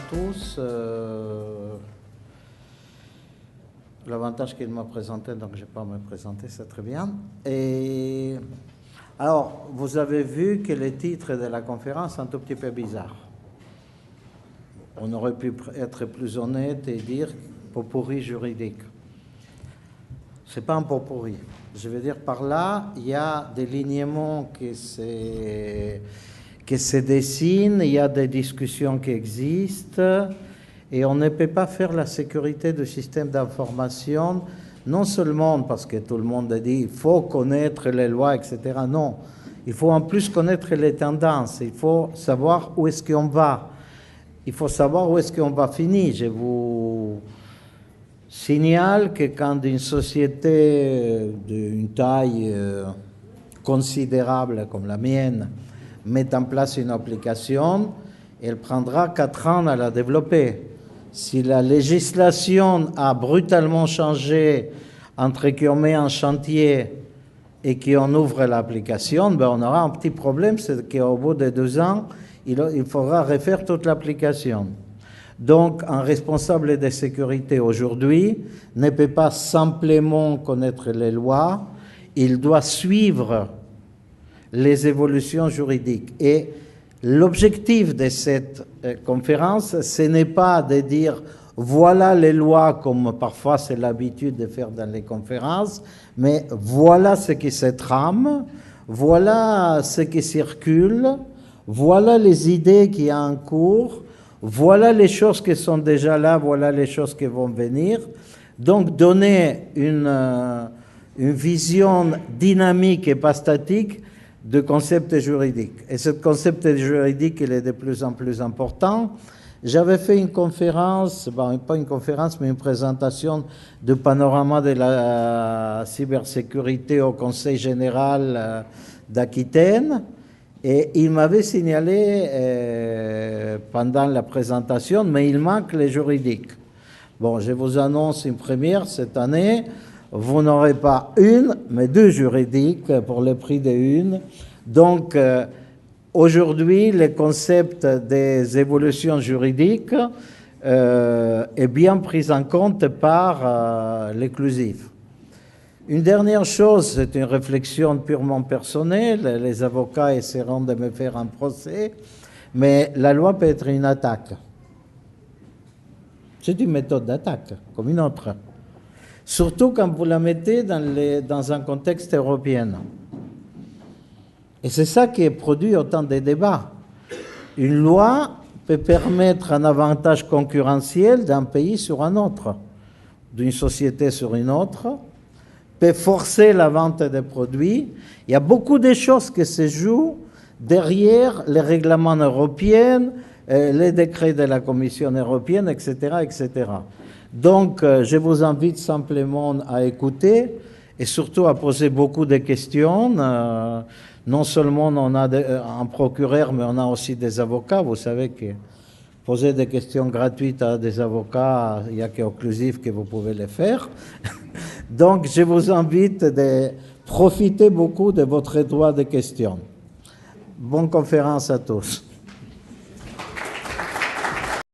tous. L'avantage qu'il m'a présenté, donc je ne vais pas me présenter, c'est très bien. Et alors, vous avez vu que le titre de la conférence est un tout petit peu bizarre. On aurait pu être plus honnête et dire pot-pourri juridique. Ce n'est pas un pot-pourri. Je veux dire, par là, il y a des lignements qui se dessinent, il y a des discussions qui existent, et on ne peut pas faire la sécurité du système d'information, non seulement parce que tout le monde dit il faut connaître les lois, etc. Non, il faut en plus connaître les tendances, il faut savoir où est-ce qu'on va, il faut savoir où est-ce qu'on va finir. Je vous signale que quand une société d'une taille considérable comme la mienne met en place une application, elle prendra 4 ans à la développer. Si la législation a brutalement changé entre qu'on met en chantier et qu'on ouvre l'application, ben on aura un petit problème, c'est qu'au bout de 2 ans, il faudra refaire toute l'application. Donc, un responsable de sécurité aujourd'hui ne peut pas simplement connaître les lois, il doit suivre les évolutions juridiques. Et l'objectif de cette conférence, ce n'est pas de dire voilà les lois comme parfois c'est l'habitude de faire dans les conférences, mais voilà ce qui se trame, voilà ce qui circule, voilà les idées qui sont en cours, voilà les choses qui sont déjà là, voilà les choses qui vont venir. Donc donner une vision dynamique et pas statique de concept juridique. Et ce concept juridique, il est de plus en plus important. J'avais fait une conférence, bon, pas une conférence, mais une présentation du panorama de la cybersécurité au Conseil général d'Aquitaine. Et il m'avait signalé pendant la présentation, mais il manque les juridiques. Bon, je vous annonce une première cette année. Vous n'aurez pas une, mais 2 juridiques pour le prix d'une. Donc, aujourd'hui, le concept des évolutions juridiques est bien pris en compte par l'inclusif. Une dernière chose, c'est une réflexion purement personnelle. Les avocats essaieront de me faire un procès, mais la loi peut être une attaque. C'est une méthode d'attaque, comme une autre. Surtout quand vous la mettez dans un contexte européen. Et c'est ça qui produit autant de débats. Une loi peut permettre un avantage concurrentiel d'un pays sur un autre, d'une société sur une autre, peut forcer la vente des produits. Il y a beaucoup de choses qui se jouent derrière les règlements européens, les décrets de la Commission européenne, etc., etc. Donc, je vous invite simplement à écouter et surtout à poser beaucoup de questions. Non seulement on a un procureur, mais on a aussi des avocats. Vous savez que poser des questions gratuites à des avocats, il n'y a qu'Occlusif que vous pouvez les faire. Donc, je vous invite de profiter beaucoup de votre droit de questions. Bonne conférence à tous.